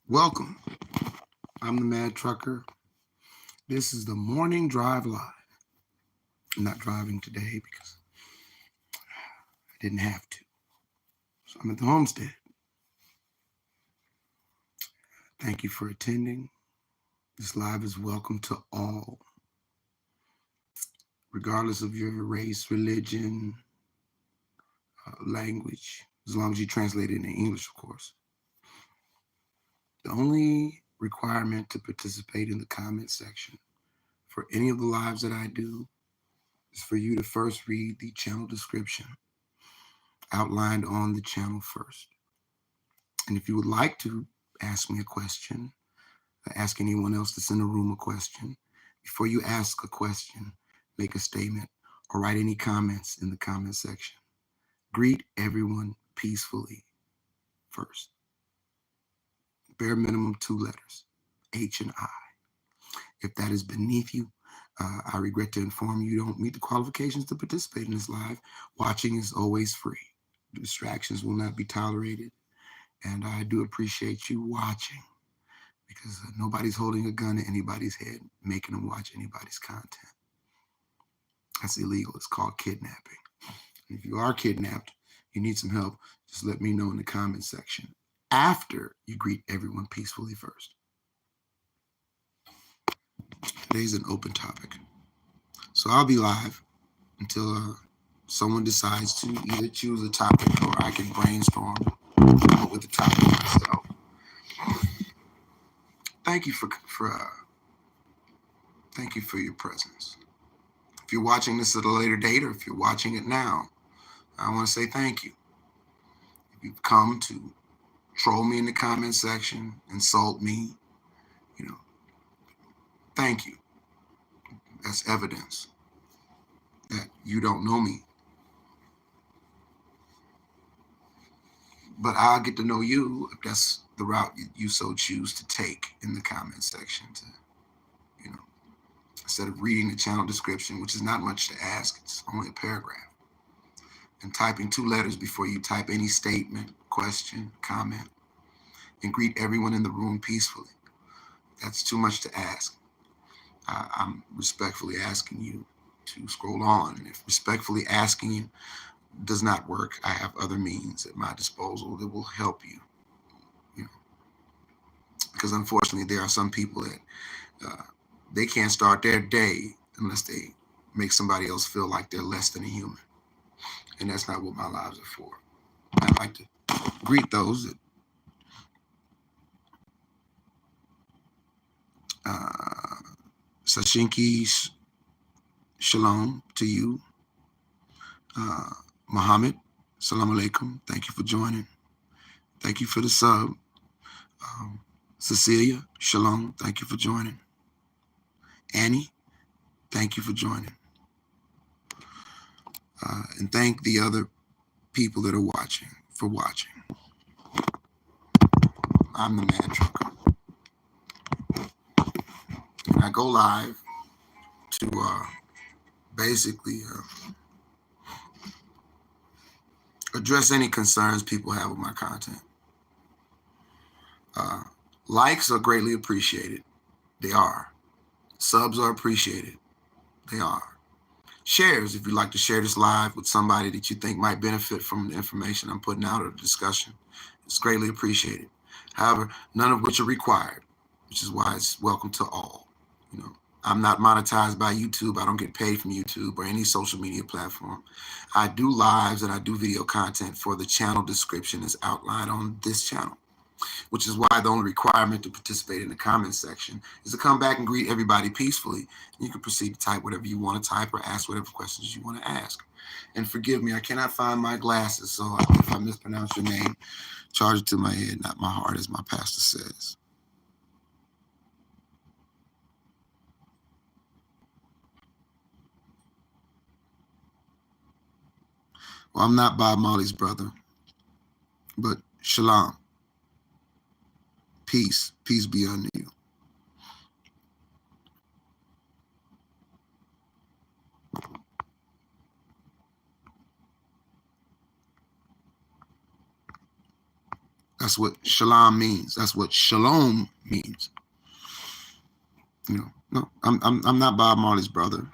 Welcome. I'm the Mad Trucker. This is the Morning Drive Live. I'm not driving today because I didn't have to. So I'm at the homestead. Thank you for attending. This live is welcome to all, regardless of your race, religion, language, as long as you translate it in English, of course. The only requirement to participate in the comment section for any of the lives that I do is for you to first read the channel description outlined on the channel first. And if you would like to ask me a question, ask anyone else that's in the room a question, before you ask a question, make a statement or write any comments in the comment section. Greet everyone peacefully first. Bare minimum 2 letters, H and I. If that is beneath you, I regret to inform you don't meet the qualifications to participate in this live. Watching is always free. Distractions will not be tolerated. And I do appreciate you watching because nobody's holding a gun to anybody's head, making them watch anybody's content. That's illegal. It's called kidnapping. And if you are kidnapped, you need some help, just let me know in the comment section after you greet everyone peacefully first. Today's an open topic. So I'll be live until someone decides to either choose a topic or I can brainstorm with the topic myself. Thank you for thank you for your presence. If you're watching this at a later date or if you're watching it now, I want to say thank you. If you've come to troll me in the comment section, insult me, thank you. That's evidence that you don't know me. But I'll get to know you if that's the route you so choose to take in the comment section to, instead of reading the channel description, which is not much to ask, it's only a paragraph, and typing 2 letters before you type any statement, question, comment, and greet everyone in the room peacefully. That's too much to ask. I'm respectfully asking you to scroll on. And if respectfully asking you does not work, I have other means at my disposal that will help you. Because unfortunately, there are some people that they can't start their day unless they make somebody else feel like they're less than a human. And that's not what my lives are for. I'd like to greet those that Sashinki Shalom to you. Muhammad, Salam Alaikum. Thank you for joining. Thank you for the sub. Cecilia, Shalom. Thank you for joining. Annie, thank you for joining. And thank the other people that are watching for watching. I'm the Mad Trucker. And I go live to basically address any concerns people have with my content. Likes are greatly appreciated. They are. Subs are appreciated. They are. Shares, if you'd like to share this live with somebody that you think might benefit from the information I'm putting out or the discussion, it's greatly appreciated. However, none of which are required, which is why it's welcome to all. I'm not monetized by YouTube. I don't get paid from YouTube or any social media platform. I do lives and I do video content for the channel description as outlined on this channel, which is why the only requirement to participate in the comments section is to come back and greet everybody peacefully. You can proceed to type whatever you want to type or ask whatever questions you want to ask. And forgive me, I cannot find my glasses, so if I mispronounce your name, charge it to my head, not my heart, as my pastor says. Well, I'm not Bob Marley's brother, but Shalom. Peace. Peace be unto you. That's what shalom means. That's what shalom means. You know, no, I'm not Bob Marley's brother.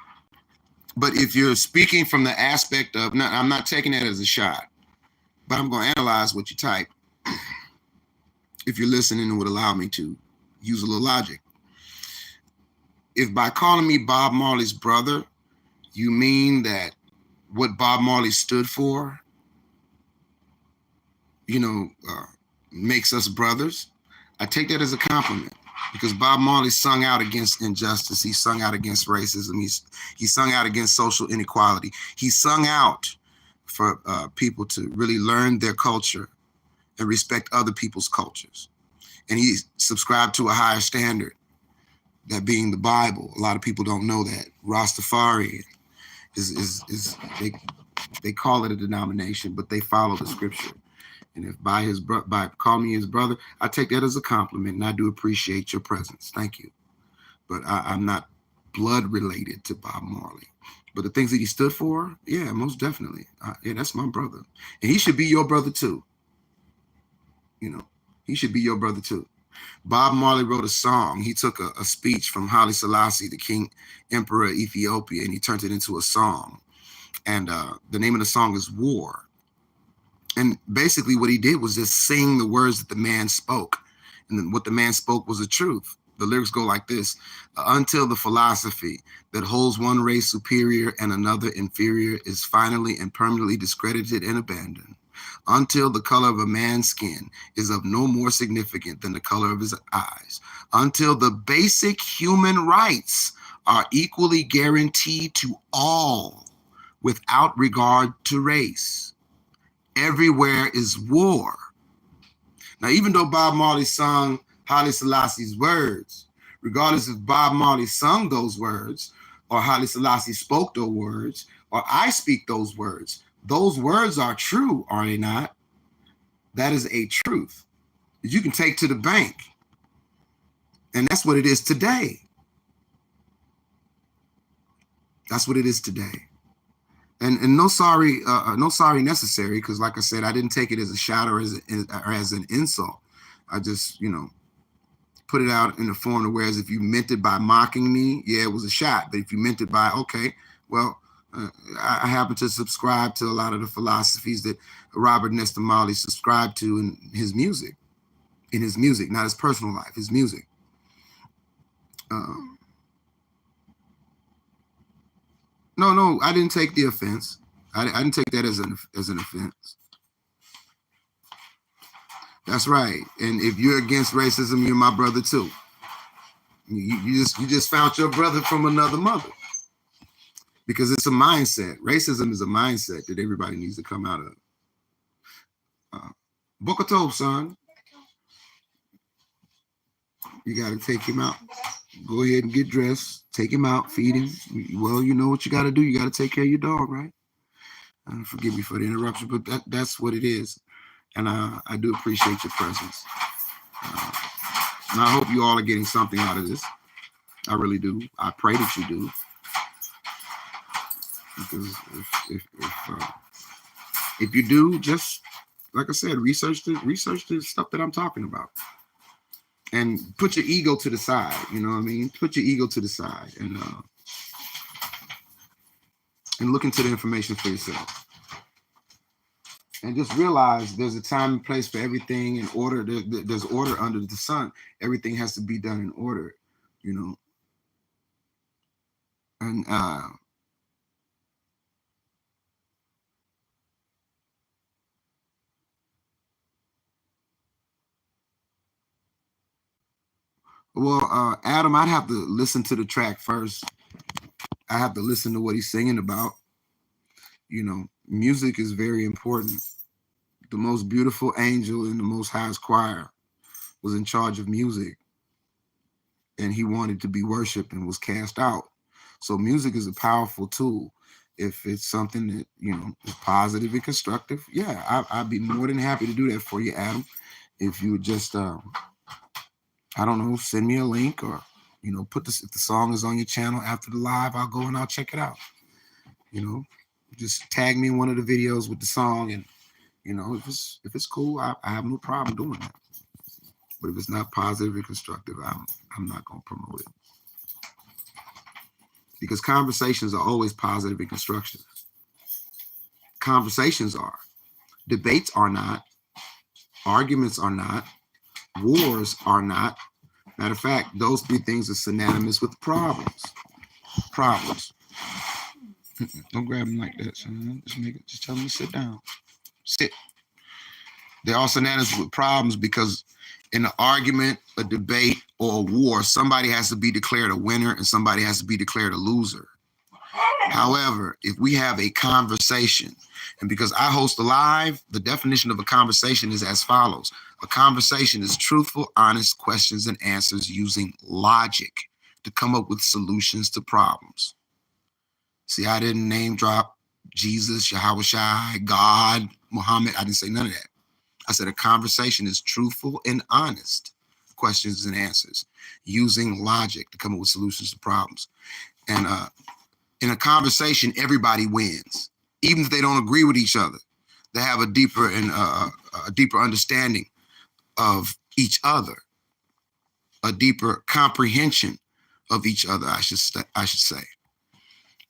But if you're speaking from the aspect of, no, I'm not taking that as a shot, but I'm going to analyze what you type. If you're listening and would allow me to use a little logic. If by calling me Bob Marley's brother, you mean that what Bob Marley stood for, makes us brothers, I take that as a compliment, because Bob Marley sung out against injustice. He sung out against racism. He sung out against social inequality. He sung out for people to really learn their culture and respect other people's cultures. And he subscribed to a higher standard, that being the Bible. A lot of people don't know that. Rastafari is they call it a denomination, but they follow the scripture. And if by calling me his brother, I take that as a compliment, and I do appreciate your presence. Thank you. But I'm not blood related to Bob Marley. But the things that he stood for, yeah, most definitely. Yeah, that's my brother. And he should be your brother too. He should be your brother too. Bob Marley wrote a song. He took a speech from Haile Selassie, the King Emperor of Ethiopia, and he turned it into a song. And the name of the song is War. And basically what he did was just sing the words that the man spoke. And then what the man spoke was the truth. The lyrics go like this: until the philosophy that holds one race superior and another inferior is finally and permanently discredited and abandoned. Until the color of a man's skin is of no more significant than the color of his eyes. Until the basic human rights are equally guaranteed to all without regard to race. Everywhere is war. Now, even though Bob Marley sung Haile Selassie's words, regardless if Bob Marley sung those words, or Haile Selassie spoke those words, or I speak those words are true, are they not? That is a truth that you can take to the bank. And that's what it is today. That's what it is today. And no sorry necessary, because like I said, I didn't take it as a shot or as an insult. I just, put it out in the form of, whereas if you meant it by mocking me, yeah, it was a shot. But if you meant it by, okay, well, I happen to subscribe to a lot of the philosophies that Robert Nesta Marley subscribed to in his music, not his personal life, his music. No, I didn't take the offense. I didn't take that as an offense. That's right. And if you're against racism, you're my brother too. You just found your brother from another mother. Because it's a mindset. Racism is a mindset that everybody needs to come out of. Booker Tov, son. You got to take him out. Go ahead and get dressed. Take him out. Feed him. Well, you know what you got to do. You got to take care of your dog, right? Forgive me for the interruption, but that's what it is. And I do appreciate your presence. And I hope you all are getting something out of this. I really do. I pray that you do. Because if you do, just like I said, research the stuff that I'm talking about. And put your ego to the side, you know what I mean? Put your ego to the side and look into the information for yourself. And just realize there's a time and place for everything in order. There's order under the sun. Everything has to be done in order, And Adam, I'd have to listen to the track first. I have to listen to what he's singing about. Music is very important. The most beautiful angel in the Most High's choir was in charge of music, and he wanted to be worshipped and was cast out. So music is a powerful tool. If it's something that, is positive and constructive, yeah, I'd be more than happy to do that for you, Adam. If you would just, I don't know, send me a link or, if the song is on your channel after the live, I'll go and I'll check it out. Just tag me in one of the videos with the song and You know, if it's cool, I have no problem doing that. But if it's not positive and constructive, I'm not going to promote it. Because conversations are always positive and constructive. Conversations are. Debates are not. Arguments are not. Wars are not. Matter of fact, those three things are synonymous with problems. Problems. Don't grab them like that, son. Just tell them to sit down. Sit. They're all synonymous with problems because in an argument, a debate, or a war, somebody has to be declared a winner and somebody has to be declared a loser. However, if we have a conversation, and because I host a live, the definition of a conversation is as follows. A conversation is truthful, honest questions and answers using logic to come up with solutions to problems. See, I didn't name drop Jesus, Yahweh Shai, God, Muhammad. I didn't say none of that. I said a conversation is truthful and honest questions and answers using logic to come up with solutions to problems. And in a conversation, everybody wins, even if they don't agree with each other. They have a deeper understanding of each other, a deeper comprehension of each other. I should say,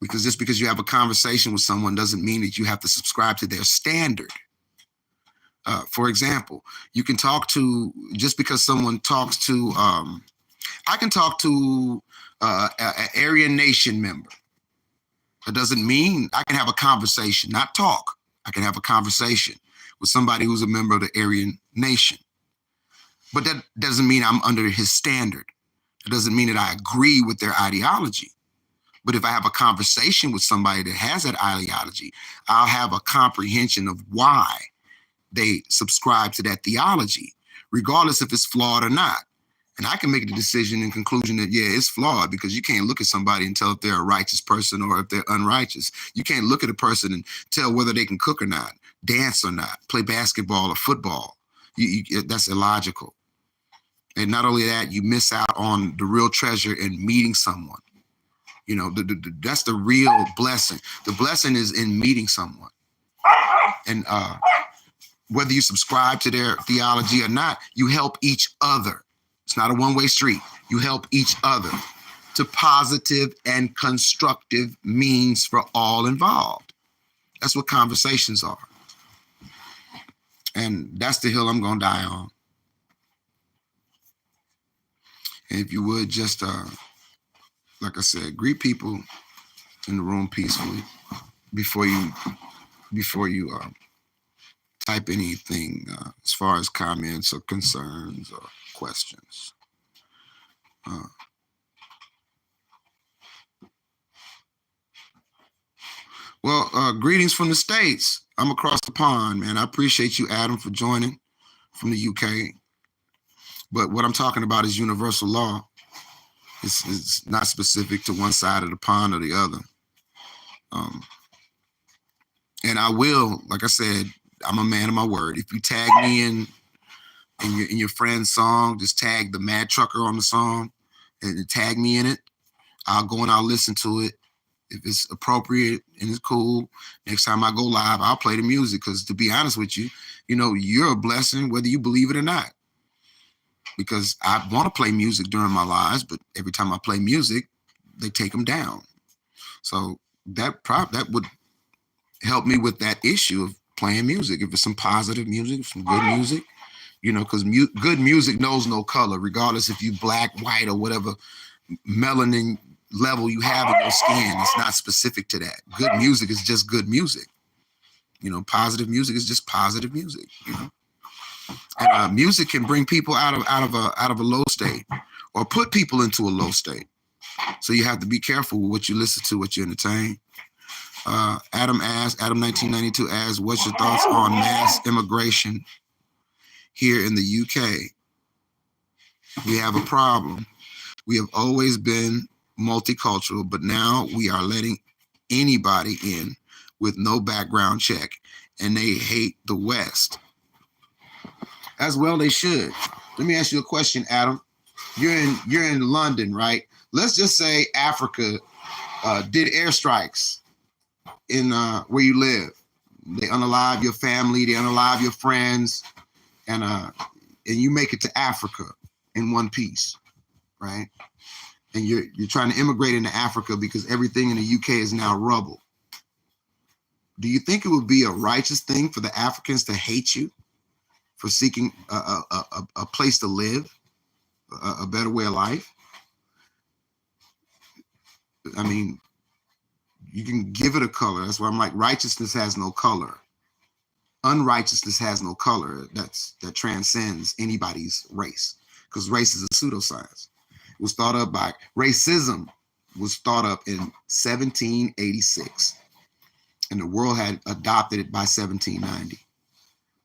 because just because you have a conversation with someone doesn't mean that you have to subscribe to their standard. For example, you can talk to, just because someone talks to, I can talk to an Aryan Nation member. That doesn't mean I can have a conversation, not talk. I can have a conversation with somebody who's a member of the Aryan Nation. But that doesn't mean I'm under his standard. It doesn't mean that I agree with their ideology. But if I have a conversation with somebody that has that ideology, I'll have a comprehension of why they subscribe to that theology, regardless if it's flawed or not. And I can make the decision and conclusion that, yeah, it's flawed, because you can't look at somebody and tell if they're a righteous person or if they're unrighteous. You can't look at a person and tell whether they can cook or not, dance or not, play basketball or football. That's illogical. And not only that, you miss out on the real treasure in meeting someone. You know, that's the real blessing. The blessing is in meeting someone. And whether you subscribe to their theology or not, you help each other. It's not a one-way street. You help each other to positive and constructive means for all involved. That's what conversations are. And that's the hill I'm going to die on. And if you would just, like I said, greet people in the room peacefully before you type anything as far as comments or concerns or questions. Greetings from the States. I'm across the pond, man. I appreciate you, Adam, for joining from the UK. But what I'm talking about is universal law. It's not specific to one side of the pond or the other. And I will, like I said, I'm a man of my word. If you tag me in your friend's song, just tag the Mad Trucker on the song and tag me in it. I'll go and I'll listen to it. If it's appropriate and it's cool, next time I go live, I'll play the music. Because to be honest with you, you know, you're a blessing whether you believe it or not. Because I want to play music during my lives, but every time I play music, they take them down. So that would help me with that issue of playing music. If it's some positive music, some good music, you know, because good music knows no color, regardless if you black, white, or whatever melanin level you have in your skin. It's not specific to that. Good music is just good music. You know, positive music is just positive music. You know, and music can bring people out of a low state, or put people into a low state. So you have to be careful with what you listen to, what you entertain. Adam 1992 asks, what's your thoughts on mass immigration here in the UK? We have a problem. We have always been multicultural, but now we are letting anybody in with no background check, and they hate the West. As well they should. Let me ask you a question, Adam. You're in London, right? Let's just say Africa did airstrikes in where you live. They unalive your family, they unalive your friends, and you make it to Africa in one piece, right? And you're trying to immigrate into Africa because everything in the UK is now rubble. Do you think it would be a righteous thing for the Africans to hate you for seeking a place to live, a better way of life? I mean, you can give it a color. That's why I'm like, righteousness has no color. Unrighteousness has no color that transcends anybody's race, because race is a pseudoscience. It was thought up by racism was thought up in 1786, and the world had adopted it by 1790.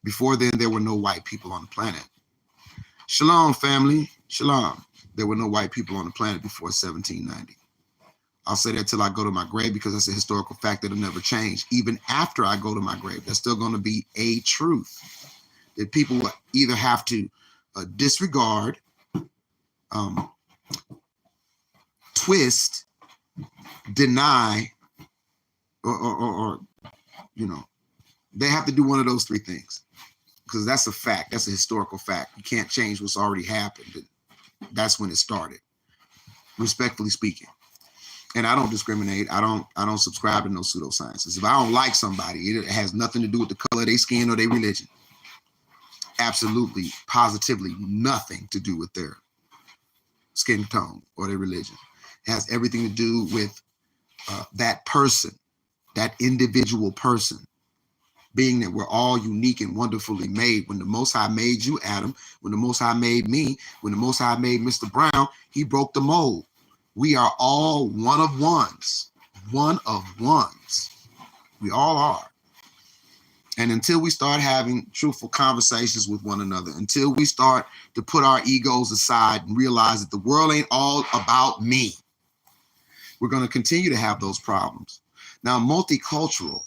Before then, there were no white people on the planet. Shalom, family. Shalom. There were no white people on the planet before 1790. I'll say that till I go to my grave, because that's a historical fact that'll never change. Even after I go to my grave, there's still going to be a truth that people will either have to disregard, twist, deny, or they have to do one of those three things, because that's a fact. That's a historical fact. You can't change what's already happened. That's when it started, respectfully speaking. And I don't discriminate. I don't subscribe to no pseudosciences. If I don't like somebody, it has nothing to do with the color of their skin or their religion. Absolutely, positively nothing to do with their skin tone or their religion. It has everything to do with that person, that individual person, being that we're all unique and wonderfully made. When the Most High made you, Adam, when the Most High made me, when the Most High made Mr. Brown, he broke the mold. We are all one of ones. One of ones. We all are. And until we start having truthful conversations with one another, until we start to put our egos aside and realize that the world ain't all about me, we're going to continue to have those problems. Now, multicultural,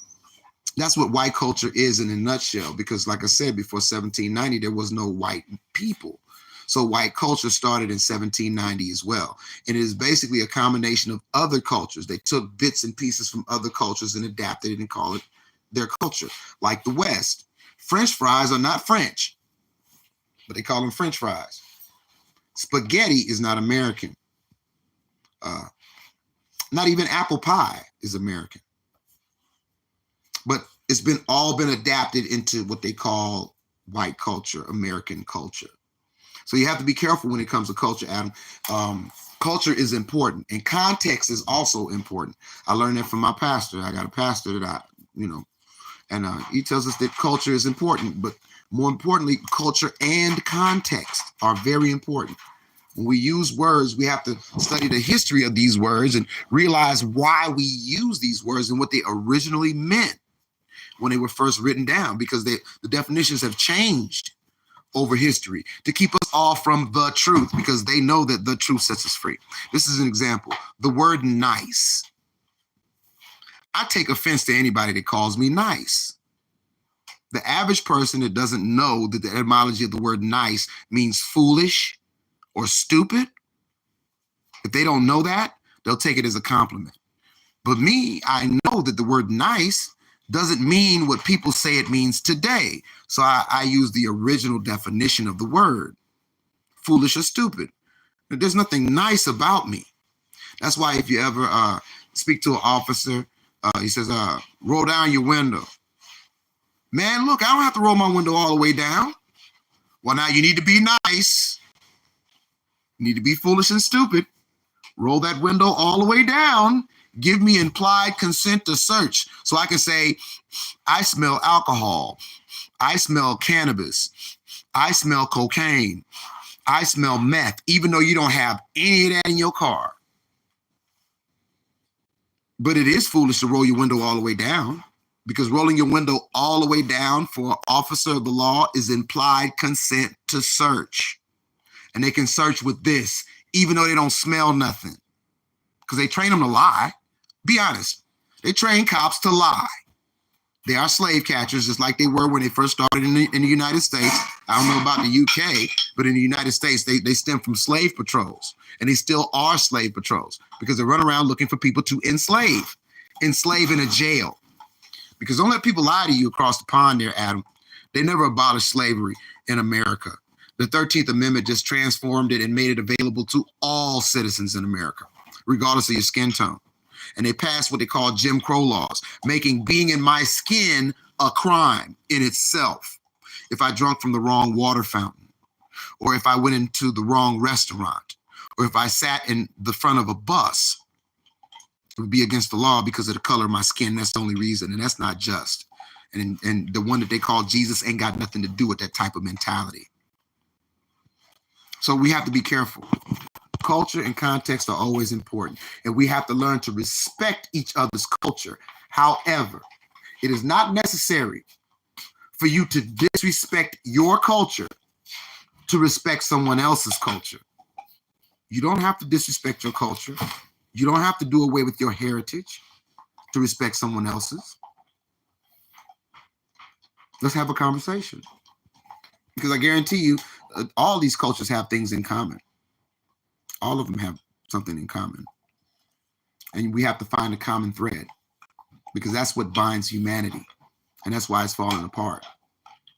that's what white culture is in a nutshell, because like I said, before 1790, there was no white people. So white culture started in 1790 as well. And it is basically a combination of other cultures. They took bits and pieces from other cultures and adapted it and called it their culture. Like the West, French fries are not French, but they call them French fries. Spaghetti is not American. Not even apple pie is American. But it's all been adapted into what they call white culture, American culture. So you have to be careful when it comes to culture, Adam. Culture is important, and context is also important. I learned that from my pastor. I got a pastor that and he tells us that culture is important, but more importantly, culture and context are very important. When we use words, we have to study the history of these words and realize why we use these words and what they originally meant when they were first written down, because the definitions have changed over history to keep us all from the truth, because they know that the truth sets us free. This is an example. The word nice. I take offense to anybody that calls me nice. The average person that doesn't know that the etymology of the word nice means foolish or stupid, if they don't know that, they'll take it as a compliment. But me, I know that the word nice doesn't mean what people say it means today. So I use the original definition of the word, foolish or stupid. There's nothing nice about me. That's why if you ever speak to an officer, he says, roll down your window. Man, look, I don't have to roll my window all the way down. Well, now you need to be nice. You need to be foolish and stupid. Roll that window all the way down. Give me implied consent to search, so I can say, I smell alcohol. I smell cannabis. I smell cocaine. I smell meth, even though you don't have any of that in your car. But it is foolish to roll your window all the way down, because rolling your window all the way down for an officer of the law is implied consent to search. And they can search with this, even though they don't smell nothing, because they train them to lie. Be honest. They train cops to lie. They are slave catchers, just like they were when they first started in the United States. I don't know about the UK, but in the United States, they stem from slave patrols. And they still are slave patrols, because they run around looking for people to enslave in a jail. Because don't let people lie to you across the pond there, Adam. They never abolished slavery in America. The 13th Amendment just transformed it and made it available to all citizens in America, regardless of your skin tone. And they passed what they call Jim Crow laws, making being in my skin a crime in itself. If I drank from the wrong water fountain, or if I went into the wrong restaurant, or if I sat in the front of a bus, it would be against the law because of the color of my skin. That's the only reason, and that's not just. And the one that they call Jesus ain't got nothing to do with that type of mentality. So we have to be careful. Culture and context are always important, and we have to learn to respect each other's culture. However, it is not necessary for you to disrespect your culture to respect someone else's culture. You don't have to disrespect your culture. You don't have to do away with your heritage to respect someone else's. Let's have a conversation. Because I guarantee you, all these cultures have things in common. All of them have something in common. And we have to find a common thread, because that's what binds humanity. And that's why it's falling apart.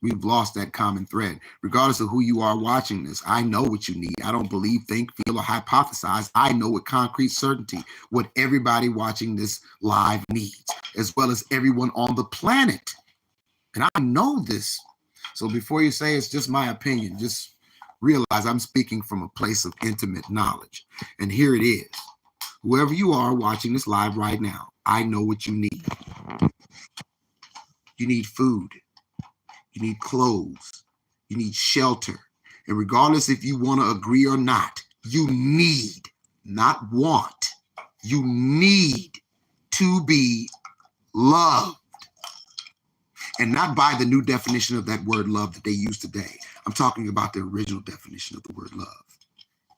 We've lost that common thread. Regardless of who you are watching this, I know what you need. I don't believe, think, feel, or hypothesize. I know with concrete certainty what everybody watching this live needs, as well as everyone on the planet. And I know this. So before you say it's just my opinion, just realize I'm speaking from a place of intimate knowledge. And here it is. Whoever you are watching this live right now, I know what you need. You need food. You need clothes. You need shelter. And regardless if you want to agree or not, you need, not want, you need to be loved. And not by the new definition of that word love that they use today. I'm talking about the original definition of the word love.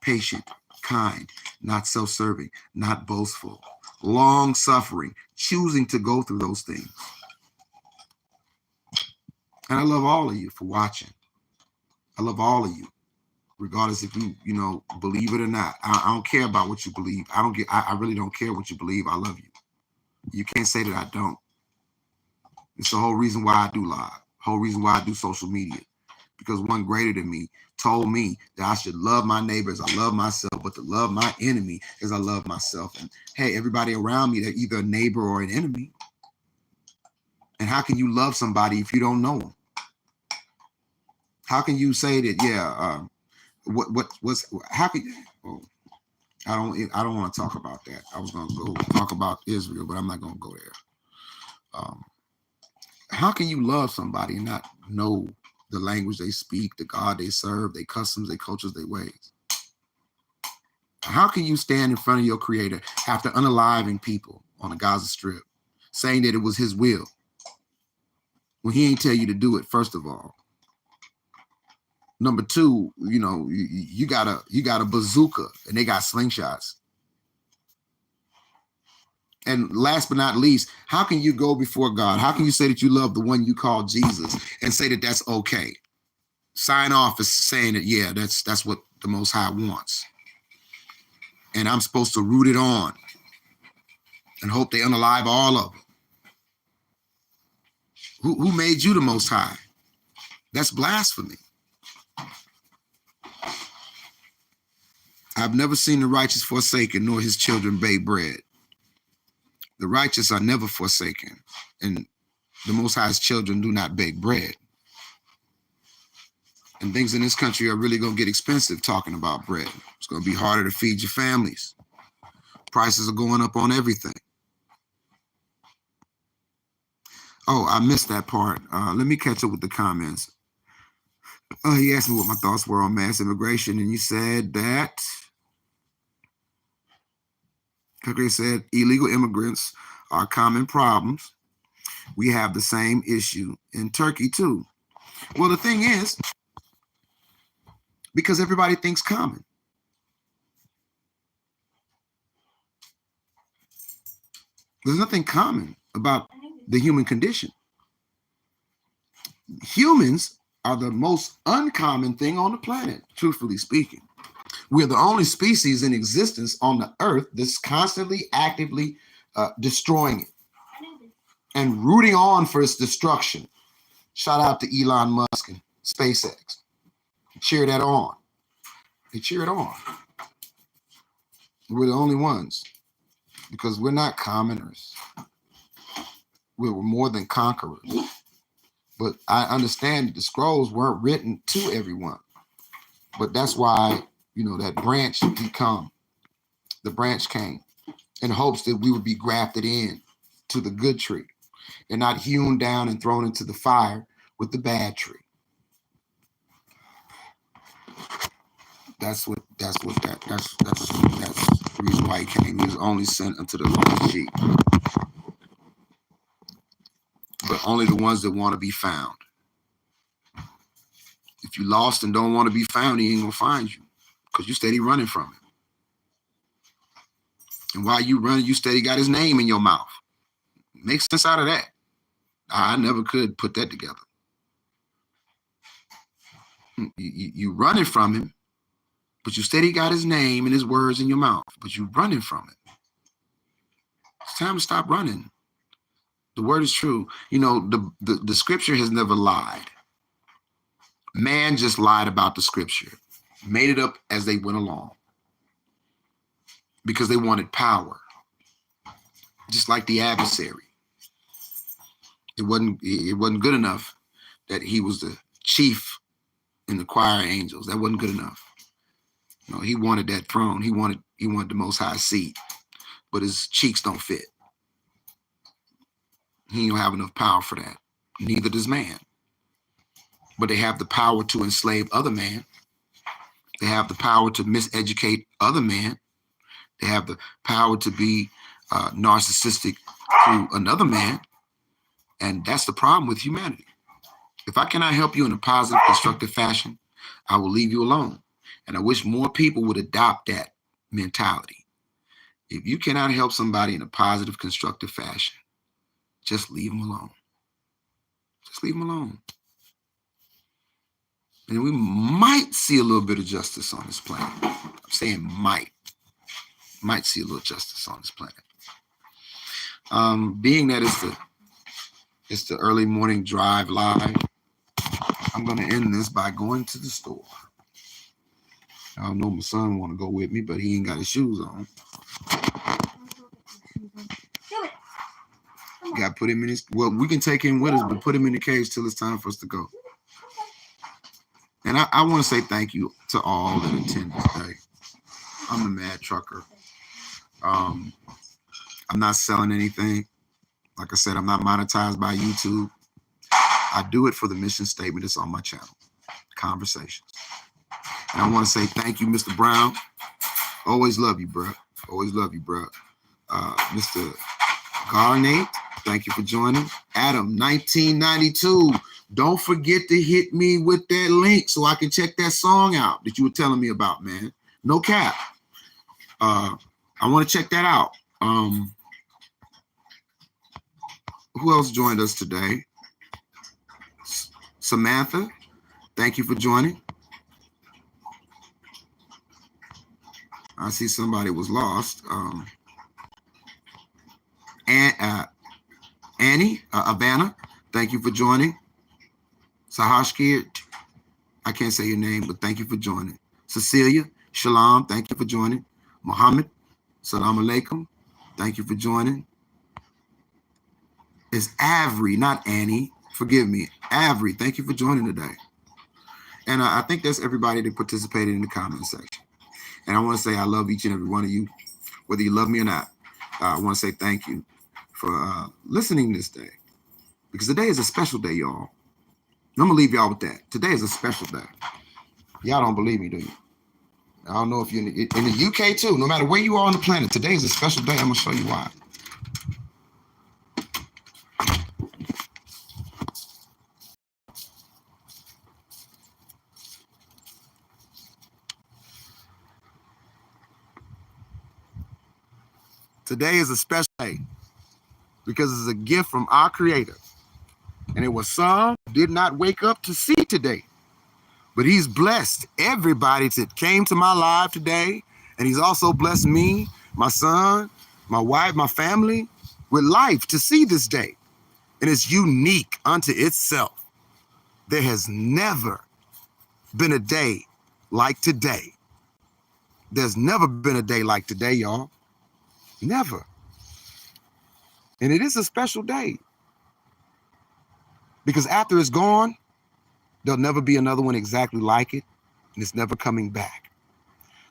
Patient, kind, not self-serving, not boastful, long-suffering, choosing to go through those things. And I love all of you for watching. I love all of you, regardless if you believe it or not. I don't care about what you believe. I really don't care what you believe. I love you. You can't say that I don't. It's the whole reason why I do live, whole reason why I do social media, because one greater than me told me that I should love my neighbors. I love myself, but to love my enemy is I love myself. And hey, everybody around me, they're either a neighbor or an enemy. And how can you love somebody if you don't know them? How can you say that? Yeah. How can you? Oh, I don't want to talk about that. I was going to go talk about Israel, but I'm not going to go there. How can you love somebody and not know the language they speak, the God they serve, their customs, their cultures, their ways? How can you stand in front of your creator after unaliving people on the Gaza Strip, saying that it was his will, when he ain't tell you to do it, first of all? Number two, you got a bazooka and they got slingshots. And last but not least, how can you go before God? How can you say that you love the one you call Jesus and say that that's okay? Sign off as saying that, yeah, that's what the Most High wants. And I'm supposed to root it on and hope they unalive all of them. Who made you the Most High? That's blasphemy. I've never seen the righteous forsaken, nor his children bake bread. The righteous are never forsaken, and the Most High's children do not bake bread. And things in this country are really going to get expensive talking about bread. It's going to be harder to feed your families. Prices are going up on everything. Oh, I missed that part. Let me catch up with the comments. He asked me what my thoughts were on mass immigration, and you said that... Kake said, illegal immigrants are common problems. We have the same issue in Turkey too. Well, the thing is, because everybody thinks common. There's nothing common about the human condition. Humans are the most uncommon thing on the planet, truthfully speaking. We're the only species in existence on the earth that's constantly, actively destroying it. and rooting on for its destruction. Shout out to Elon Musk and SpaceX. Cheer that on. They cheer it on. We're the only ones because we're not commoners. We're more than conquerors. But I understand that the scrolls weren't written to everyone. But that's why, that branch the branch came in hopes that we would be grafted in to the good tree and not hewn down and thrown into the fire with the bad tree. That's the reason why he came. He was only sent unto the lost sheep. But only the ones that want to be found. If you lost and don't want to be found, he ain't gonna find you because you steady running from him. And while you running, you steady got his name in your mouth. Make sense out of that. I never could put that together. You running from him, but you steady got his name and his words in your mouth, but you running from it. It's time to stop running. The word is true. The scripture has never lied. Man just lied about the scripture, made it up as they went along because they wanted power, just like the adversary. It wasn't good enough that he was the chief in the choir of angels. That wasn't good enough. He wanted that throne. He wanted the most high seat, but his cheeks don't fit. He don't have enough power for that. Neither does man. But they have the power to enslave other man. They have the power to miseducate other men. They have the power to be narcissistic to another man. And that's the problem with humanity. If I cannot help you in a positive, constructive fashion, I will leave you alone. And I wish more people would adopt that mentality. If you cannot help somebody in a positive, constructive fashion, just leave them alone. Just leave them alone. And we might see a little bit of justice on this planet. I'm saying might see a little justice on this planet. Being that it's the early morning drive live, I'm going to end this by going to the store. I don't know, my son want to go with me, but he ain't got his shoes on. Got to put him in his, well, we can take him with us, but put him in the cage till it's time for us to go. And I want to say thank you to all that attended today. I'm the Mad Trucker. I'm not selling anything. Like I said, I'm not monetized by YouTube. I do it for the mission statement that's on my channel, Conversations. And I want to say thank you, Mr. Brown. Always love you, bro. Always love you, bro. Mr. Garnett, thank you for joining. Adam, 1992. Don't forget to hit me with that link so I can check that song out that you were telling me about, man. No cap. I want to check that out. Who else joined us today? Samantha, thank you for joining. I see somebody was lost. Annie, Havana, thank you for joining. Sahashkir, I can't say your name, but thank you for joining. Cecilia, Shalom, thank you for joining. Muhammad, Salam Alaikum, thank you for joining. It's Avery, not Annie. Forgive me. Avery, thank you for joining today. And I think that's everybody that participated in the comment section. And I want to say I love each and every one of you, whether you love me or not. I want to say thank you for listening this day. Because today is a special day, y'all. I'm going to leave y'all with that. Today is a special day. Y'all don't believe me, do you? I don't know if you're in the UK too. No matter where you are on the planet, today is a special day. I'm going to show you why. Today is a special day because it's a gift from our Creator. And it was some did not wake up to see today. But he's blessed everybody that came to my live today. And he's also blessed me, my son, my wife, my family with life to see this day. and it's unique unto itself. There has never been a day like today. There's never been a day like today, y'all. Never. And it is a special day, because after it's gone, there'll never be another one exactly like it, and it's never coming back.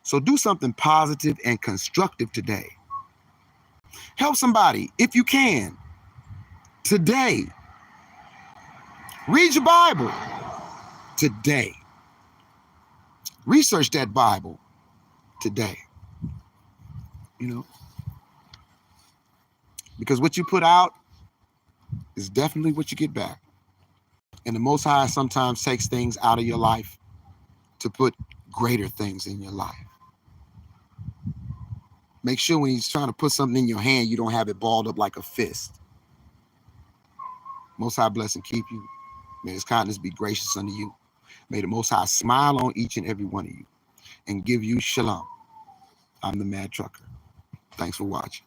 So do something positive and constructive today. Help somebody if you can today. Read your Bible today. Research that Bible today. You know, because what you put out is definitely what you get back. And the Most High sometimes takes things out of your life to put greater things in your life. Make sure when he's trying to put something in your hand, you don't have it balled up like a fist. Most High bless and keep you. May his kindness be gracious unto you. May the Most High smile on each and every one of you and give you shalom. I'm the Mad Trucker. Thanks for watching.